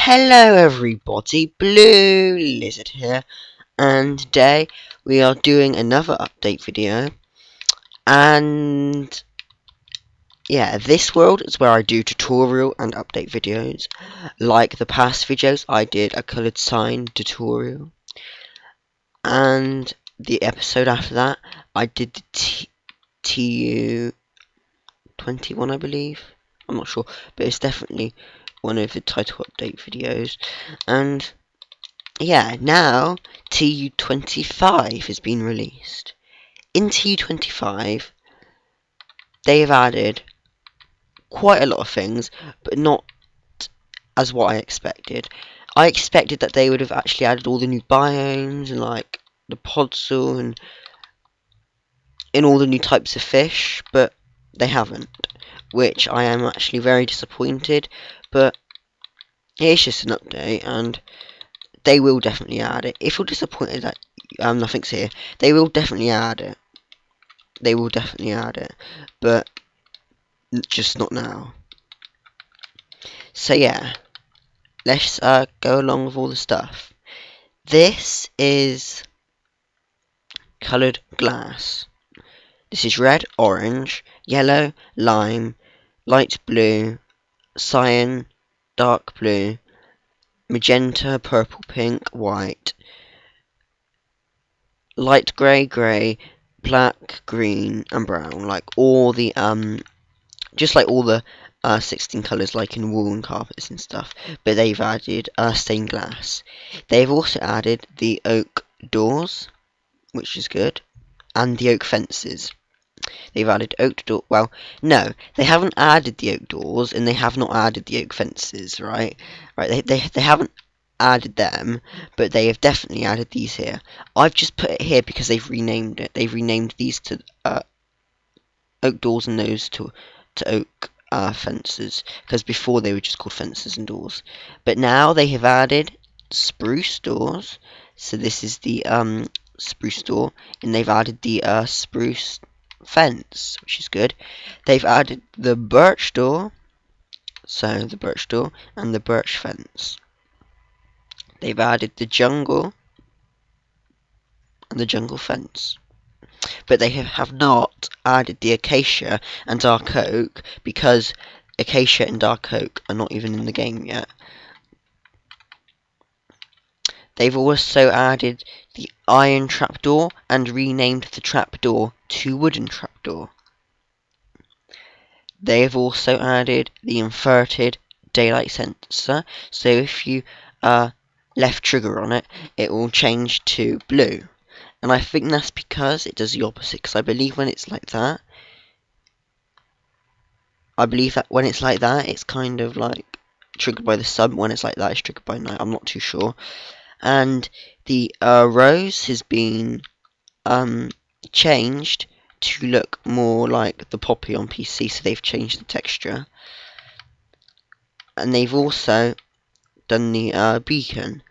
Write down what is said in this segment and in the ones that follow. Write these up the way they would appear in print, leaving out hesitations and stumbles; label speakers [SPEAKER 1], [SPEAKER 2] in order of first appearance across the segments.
[SPEAKER 1] Hello everybody, Blue Lizard here, and today we are doing another update video. And yeah, this world is where I do tutorial and update videos. Like the past videos, I did a coloured sign tutorial, and the episode after that I did the TU25, I believe. I'm not sure, but it's definitely one of the title update videos. And yeah, now TU25 has been released. In TU25, they have added quite a lot of things, but not as what I expected. I expected that they would have actually added all the new biomes and like the podzol and all the new types of fish, but they haven't, which I am actually very disappointed. But it's just an update, and they will definitely add it. If you're disappointed that nothing's here, they will definitely add it. They will definitely add it, but just not now. So yeah, let's go along with all the stuff. This is coloured glass. This is red, orange, yellow, lime, light blue, cyan, dark blue, magenta, purple, pink, white, light grey, black, green, and brown. Like all the just like all the 16 colours, like in wool and carpets and stuff. But they've added stained glass. They've also added the oak doors, which is good, and the oak fences. They've added oak door. Well, no, they haven't added the oak doors, and they have not added the oak fences. Right. They haven't added them, but they have definitely added these here. I've just put it here because they've renamed it. They've renamed these to oak doors and those to oak fences, because before they were just called fences and doors. But now they have added spruce doors. So this is the spruce door, and they've added the spruce fence, which is good. They've added the birch door, so the birch door and the birch fence. They've added the jungle and the jungle fence. But they have not added the acacia and dark oak, because acacia and dark oak are not even in the game yet. They've also added the iron trapdoor and renamed the trapdoor to wooden trapdoor. They have also added the inverted daylight sensor, so if you left trigger on it, it will change to blue. And I think that's because it does the opposite, because I believe when it's like that, it's kind of like triggered by the sun. When it's like that, it's triggered by night. I'm not too sure. And the rose has been changed to look more like the poppy on PC, so they've changed the texture. And they've also done the beacon.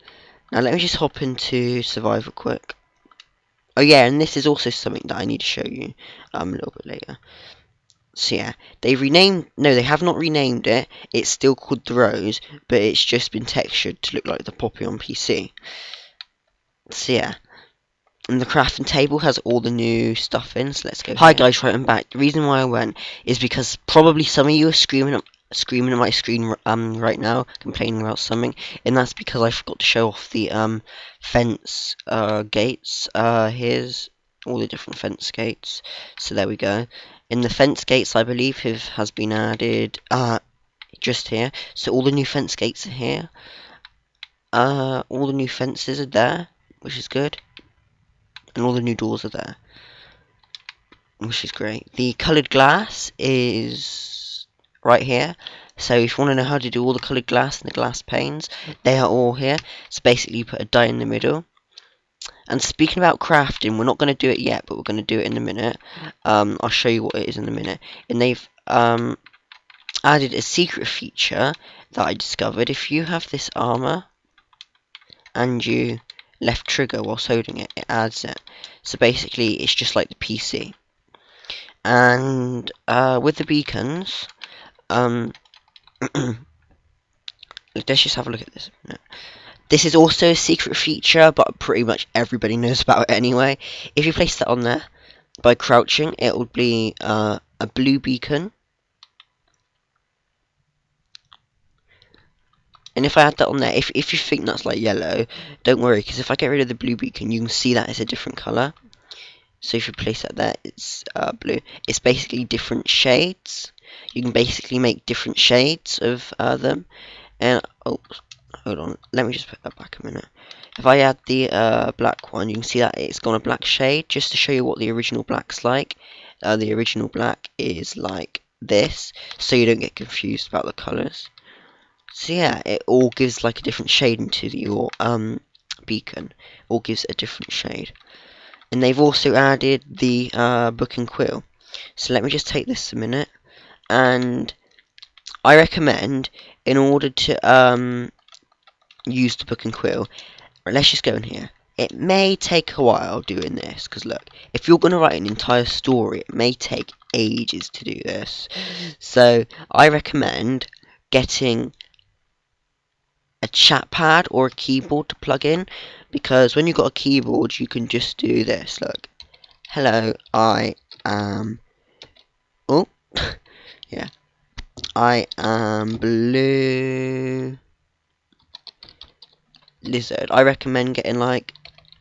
[SPEAKER 1] Now let me just hop into survival quick. Oh yeah, and this is also something that I need to show you a little bit later. So yeah, they have not renamed it. It's still called the rose, but it's just been textured to look like the poppy on PC. So yeah, and the crafting table has all the new stuff in. So let's go. Hi guys, right, I'm back. The reason why I went is because probably some of you are screaming at my screen right now, complaining about something, and that's because I forgot to show off the fence gates. Here's all the different fence gates. So there we go. In the fence gates, I believe has been added just here. So all the new fence gates are here. All the new fences are there, which is good, and all the new doors are there, which is great. The coloured glass is right here. So if you want to know how to do all the coloured glass and the glass panes, they are all here. So basically you put a die in the middle. And speaking about crafting, we're not going to do it yet, but we're going to do it in a minute. I'll show you what it is in a minute. And they've added a secret feature that I discovered. If you have this armor and you left trigger whilst holding it, it adds it. So basically it's just like the PC. And with the beacons, let's just have a look at this. This is also a secret feature, but pretty much everybody knows about it anyway. If you place that on there by crouching, it will be a blue beacon. And if I add that on there, if you think that's like yellow, don't worry, because if I get rid of the blue beacon, you can see that it's a different colour. So if you place that there, it's blue. It's basically different shades. You can basically make different shades of them. And, oh, hold on, let me just put that back a minute. If I add the black one, you can see that it's gone a black shade, just to show you what the original black's like. The original black is like this, so you don't get confused about the colours. So yeah, it all gives like a different shade into your beacon. All gives a different shade. And they've also added the book and quill. So let me just take this a minute, and I recommend, in order to use the book and quill, let's just go in here. It may take a while doing this, because look, if you're going to write an entire story, it may take ages to do this. So I recommend getting a chat pad or a keyboard to plug in, because when you've got a keyboard, you can just do this. Look, hello, I am, oh, yeah, I am Blue Lizard. I recommend getting like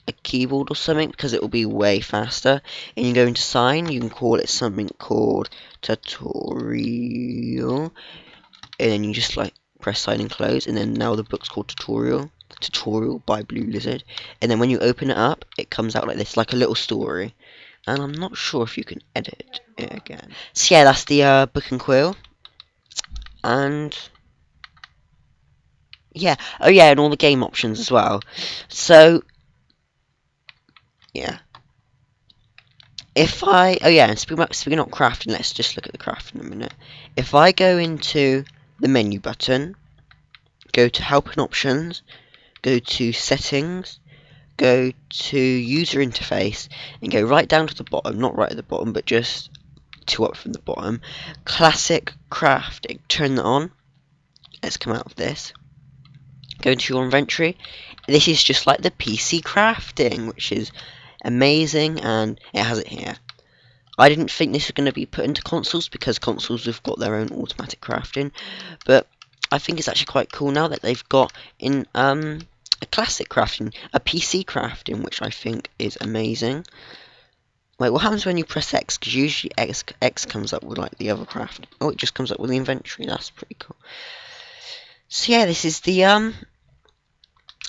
[SPEAKER 1] a keyboard or something, because it will be way faster. And you go into sign, you can call it something called tutorial, and then you just like press sign and close, and then now the book's called tutorial by Blue Lizard. And then when you open it up, it comes out like this, like a little story. And I'm not sure if you can edit it again. So yeah, that's the book and quill. And yeah, oh yeah, and all the game options as well. So yeah, oh yeah, and speaking of crafting, let's just look at the crafting in a minute. If I go into the menu button, go to help and options, go to settings, go to user interface, and go right down to the bottom, not right at the bottom, but just two up from the bottom, classic crafting, turn that on. Let's come out of this, go into your inventory. This is just like the PC crafting, which is amazing, and it has it here. I didn't think this was going to be put into consoles, because consoles have got their own automatic crafting, but I think it's actually quite cool now that they've got in a classic crafting, a PC crafting, which I think is amazing. Wait, what happens when you press X? Because usually X comes up with like the other craft. Oh, it just comes up with the inventory. That's pretty cool. So yeah, this is the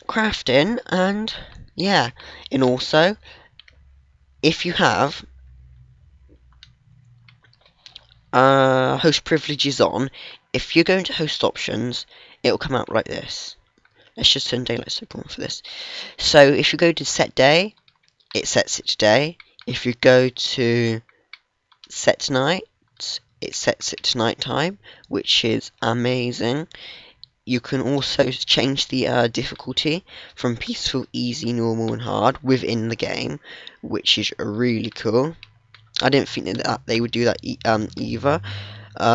[SPEAKER 1] crafting, and yeah, and also if you have host privileges on, if you go into host options, it'll come out like this. Let's just turn daylight circle on for this. So if you go to set day, it sets it to day. If you go to set night, it sets it to night time, which is amazing. You can also change the difficulty from peaceful, easy, normal, and hard within the game, which is really cool. I didn't think that they would do that either,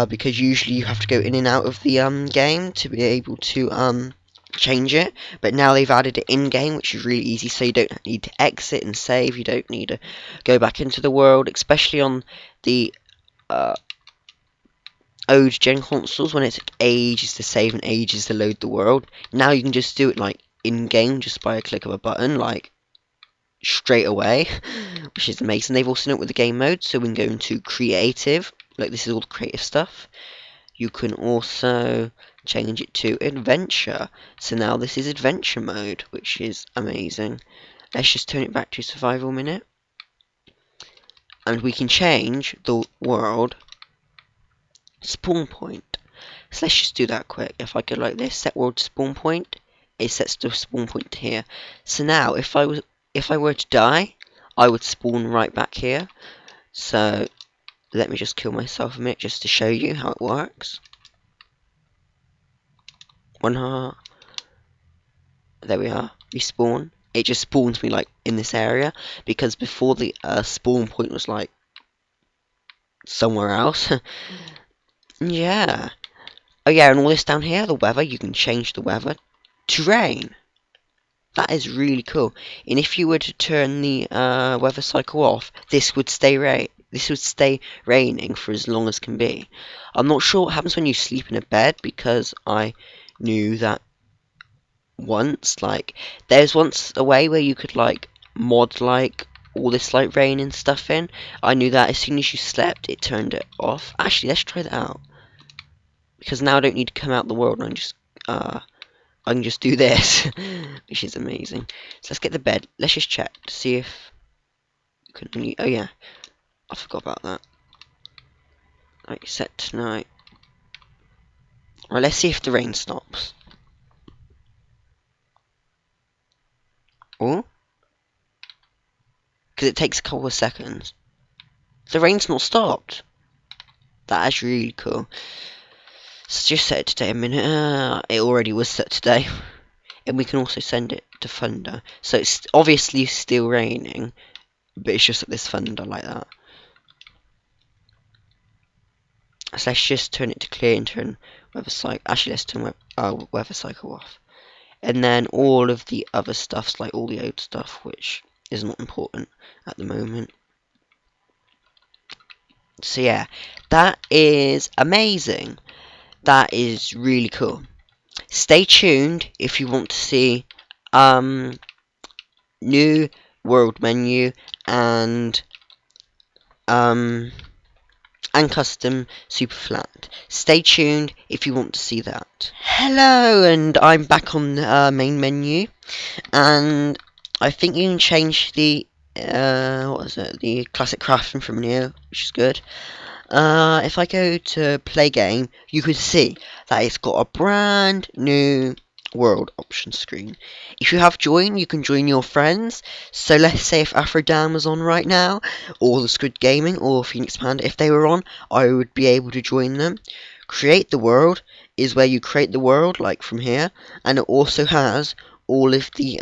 [SPEAKER 1] because usually you have to go in and out of the game to be able to change it. But now they've added it in game, which is really easy, so you don't need to exit and save. You don't need to go back into the world, especially on the old gen consoles, when it took ages to save and ages to load the world. Now you can just do it like in game, just by a click of a button, like straight away, which is amazing. They've also done it with the game mode, so we can go into creative, like this is all the creative stuff. You can also change it to adventure, so now this is adventure mode, which is amazing. Let's just turn it back to survival minute, and we can change the world spawn point. So let's just do that quick. If I go like this, set world spawn point, it sets the spawn point here. So now if I were to die, I would spawn right back here. So let me just kill myself a minute just to show you how it works. One heart. There we are. Respawn. It just spawns me like in this area, because before the spawn point was like somewhere else. Yeah. Oh yeah, and all this down here, the weather, you can change the weather to rain. That is really cool. And if you were to turn the weather cycle off, this would stay raining for as long as can be. I'm not sure what happens when you sleep in a bed, because I knew that once, like, there's once a way where you could like mod like all this like rain and stuff in. I knew that as soon as you slept, it turned it off. Actually, let's try that out, because now I don't need to come out the world, and I can just do this, which is amazing. So let's get the bed. Let's just check to see if you can only. Oh yeah, I forgot about that. Right, set tonight. Right, let's see if the rain stops. Oh, because it takes a couple of seconds. The rain's not stopped. That is really cool. Let's just set it today a minute. It already was set today. And we can also send it to thunder. So it's obviously still raining, but it's just at this thunder like that. So let's just turn it to clear and turn weather cycle. Actually, let's turn weather cycle off. And then all of the other stuffs, like all the old stuff, which is not important at the moment. So yeah, that is amazing. That is really cool. Stay tuned if you want to see new world menu and custom super flat. Stay tuned if you want to see that. Hello, and I'm back on the main menu, and I think you can change the what is it? The classic crafting from new, which is good. If I go to play game, you can see that it's got a brand new world option screen. If you have join, you can join your friends. So let's say if Afrodam was on right now, or the Squid Gaming, or Phoenix Panda, if they were on, I would be able to join them. Create the world is where you create the world, like from here, and it also has all of the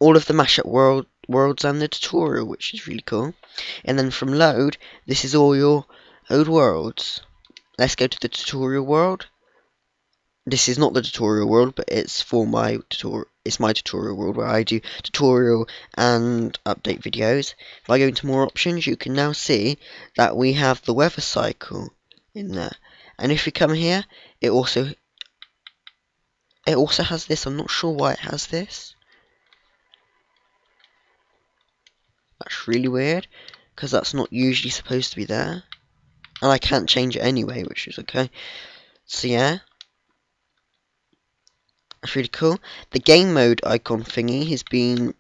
[SPEAKER 1] mashup worlds and the tutorial, which is really cool. And then from load, this is all your old worlds. Let's go to the tutorial world. This is not the tutorial world, but it's for my tutorial. It's my tutorial world where I do tutorial and update videos. If I go into more options, you can now see that we have the weather cycle in there. And if you come here, it also has this. I'm not sure why it has this. That's really weird, because that's not usually supposed to be there. And I can't change it anyway, which is okay. So yeah, that's really cool. The game mode icon thingy has been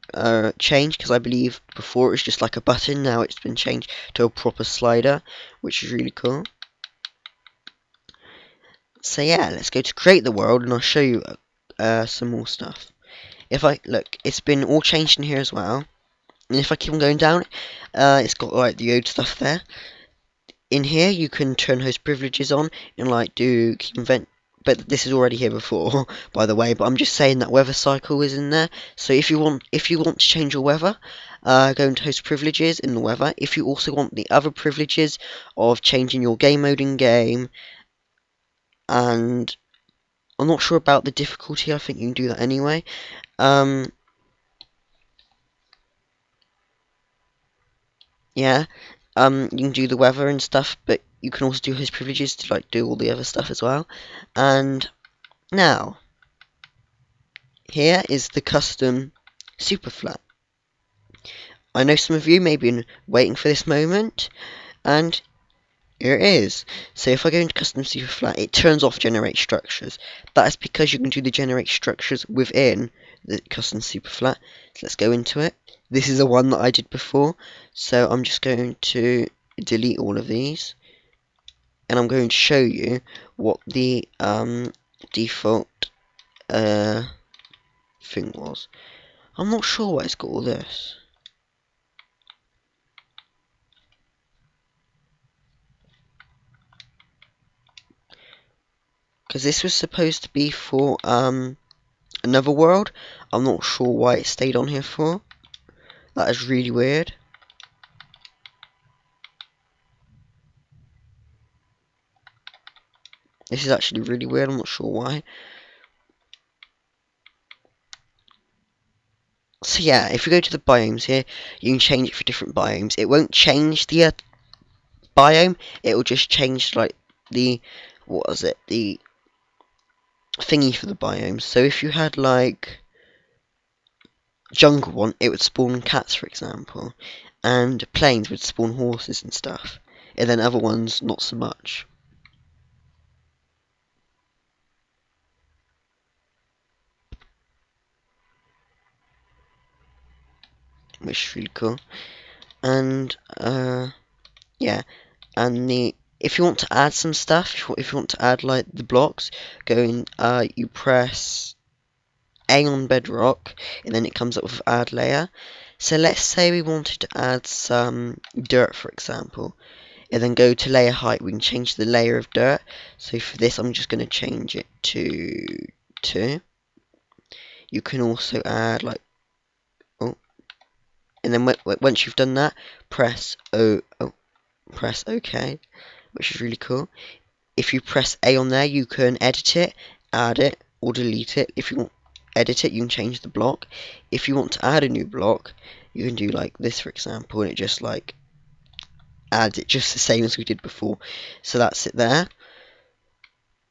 [SPEAKER 1] changed, because I believe before it was just like a button. Now it's been changed to a proper slider, which is really cool. So yeah, let's go to create the world, and I'll show you some more stuff. If I look, it's been all changed in here as well. And if I keep on going down, it's got like the old stuff there. In here, you can turn host privileges on and like do keep event. But this is already here before, by the way. But I'm just saying that weather cycle is in there. So if you want to change your weather, go into host privileges in the weather. If you also want the other privileges of changing your game mode in game, and I'm not sure about the difficulty. I think you can do that anyway. Yeah, you can do the weather and stuff, but you can also do his privileges to like do all the other stuff as well. And now, here is the custom super flat. I know some of you may have been waiting for this moment, and here it is. So if I go into custom super flat, it turns off generate structures. That is because you can do the generate structures within the custom super flat. So let's go into it. This is the one that I did before, so I'm just going to delete all of these, and I'm going to show you what the default thing was. I'm not sure why it's got all this. Because this was supposed to be for another world. I'm not sure why it stayed on here for. That is really weird. This is actually really weird, I'm not sure why. So yeah, if you go to the biomes here, you can change it for different biomes. It won't change the biome, it will just change like the, what was it, the thingy for the biomes. So if you had like jungle one, it would spawn cats, for example, and plains would spawn horses and stuff, and then other ones not so much. Which is really cool. And yeah, and the if you want to add some stuff, if you want to add like the blocks, go in. You press A on bedrock, and then it comes up with add layer. So let's say we wanted to add some dirt, for example, and then go to layer height. We can change the layer of dirt. So for this, I'm just going to change it to 2. You can also add like, oh, and then once you've done that, press press OK, which is really cool. If you press A on there, you can edit it, add it, or delete it. If you want edit it, you can change the block. If you want to add a new block, you can do like this, for example, and it just like adds it just the same as we did before. So that's it there.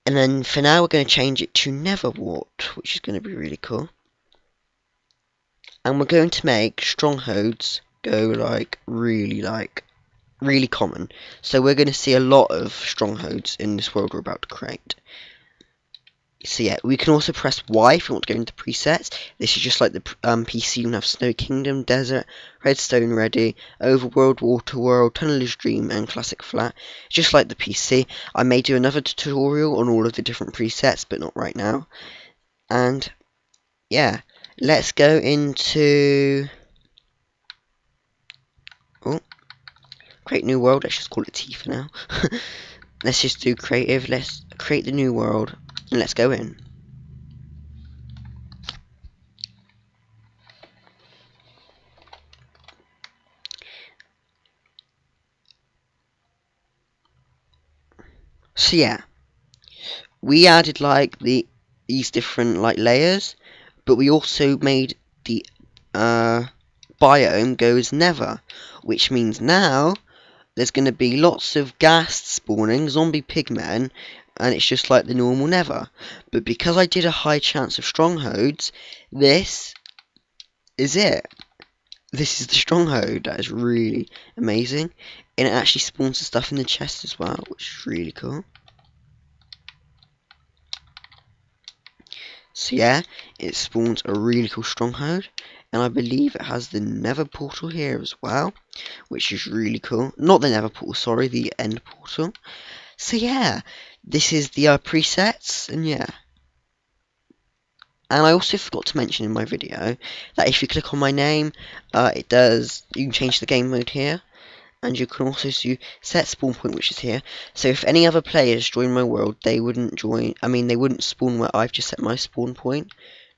[SPEAKER 1] And then for now, we're going to change it to never warped, which is going to be really cool. And we're going to make strongholds go like really common. So we're going to see a lot of strongholds in this world we're about to create. So yeah, we can also press Y if you want to go into presets. This is just like the PC. You can have Snow Kingdom, Desert, Redstone Ready, Overworld, Waterworld, Tunneler's Dream, and Classic Flat. Just like the PC. I may do another tutorial on all of the different presets, but not right now. And yeah, let's go into create new world. Let's just call it T for now. Let's just do creative. Let's create the new world and let's go in. So yeah, we added like these different like layers, but we also made the biome go as never, which means now there's going to be lots of ghasts spawning, zombie pigmen, and it's just like the normal never. But because I did a high chance of strongholds, this is it. This is the stronghold. That is really amazing, and it actually spawns the stuff in the chest as well, which is really cool. So yeah, it spawns a really cool stronghold, and I believe it has the nether portal here as well, which is really cool. Not the nether portal, sorry, the end portal. So yeah, this is the presets, and yeah. And I also forgot to mention in my video that if you click on my name, you can change the game mode here. And you can also do set spawn point, which is here. So if any other players join my world, they wouldn't they wouldn't spawn where I've just set my spawn point,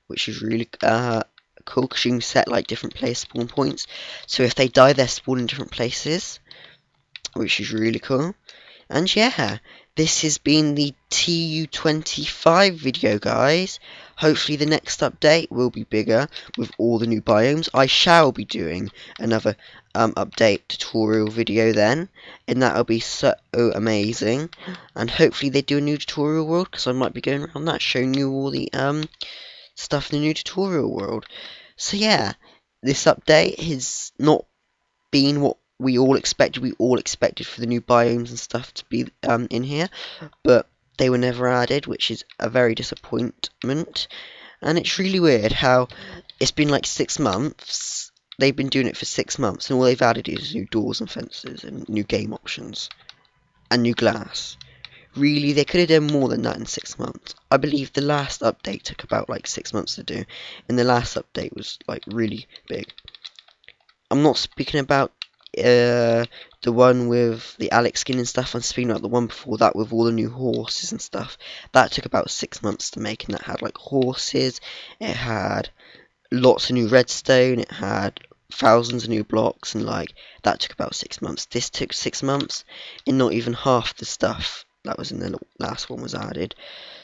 [SPEAKER 1] which is really cool because you can set like different player spawn points. So if they die, they're spawned in different places, which is really cool. And yeah, this has been the TU25 video, guys. Hopefully the next update will be bigger with all the new biomes. I shall be doing another update tutorial video then, and that'll be so amazing. And hopefully they do a new tutorial world, because I might be going around that showing you all the stuff in the new tutorial world. So yeah, this update has not been what we all expected. We all expected for the new biomes and stuff to be in here, but they were never added, which is a very disappointment. And it's really weird how it's been like 6 months. They've been doing it for 6 months, and all they've added is new doors and fences and new game options and new glass. Really, they could have done more than that in 6 months. I believe the last update took about like 6 months to do, and the last update was like really big. I'm not speaking about the one with the Alex skin and stuff. I'm speaking about the one before that with all the new horses and stuff. That took about 6 months to make, and that had like horses, it had lots of new redstone, it had thousands of new blocks, and like that took about 6 months. This took 6 months, and not even half the stuff That was in the last one was added.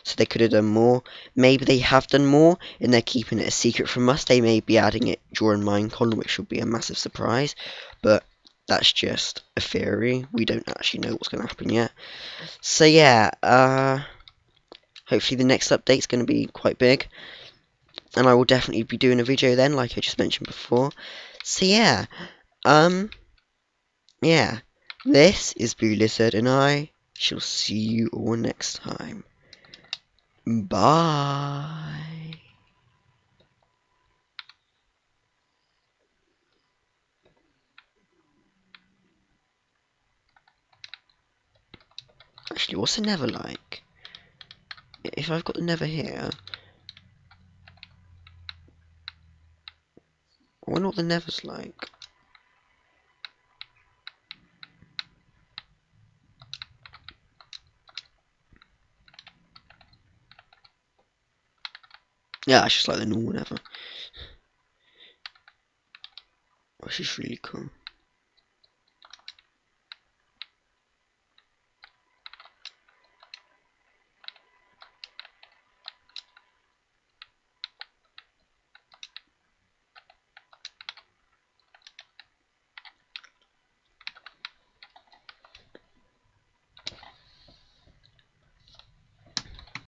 [SPEAKER 1] So they could have done more. Maybe they have done more and they're keeping it a secret from us. They may be adding it during Minecon, which would be a massive surprise. But that's just a theory. We don't actually know what's going to happen yet. So yeah, hopefully the next update's going to be quite big. And I will definitely be doing a video then, like I just mentioned before. So yeah, yeah. This is Blue Lizard, and I shall see you all next time. Bye. Actually, what's the nether like? If I've got the nether here, I wonder what the nether's like. Yeah, it's just like the normal nether. Which is really cool.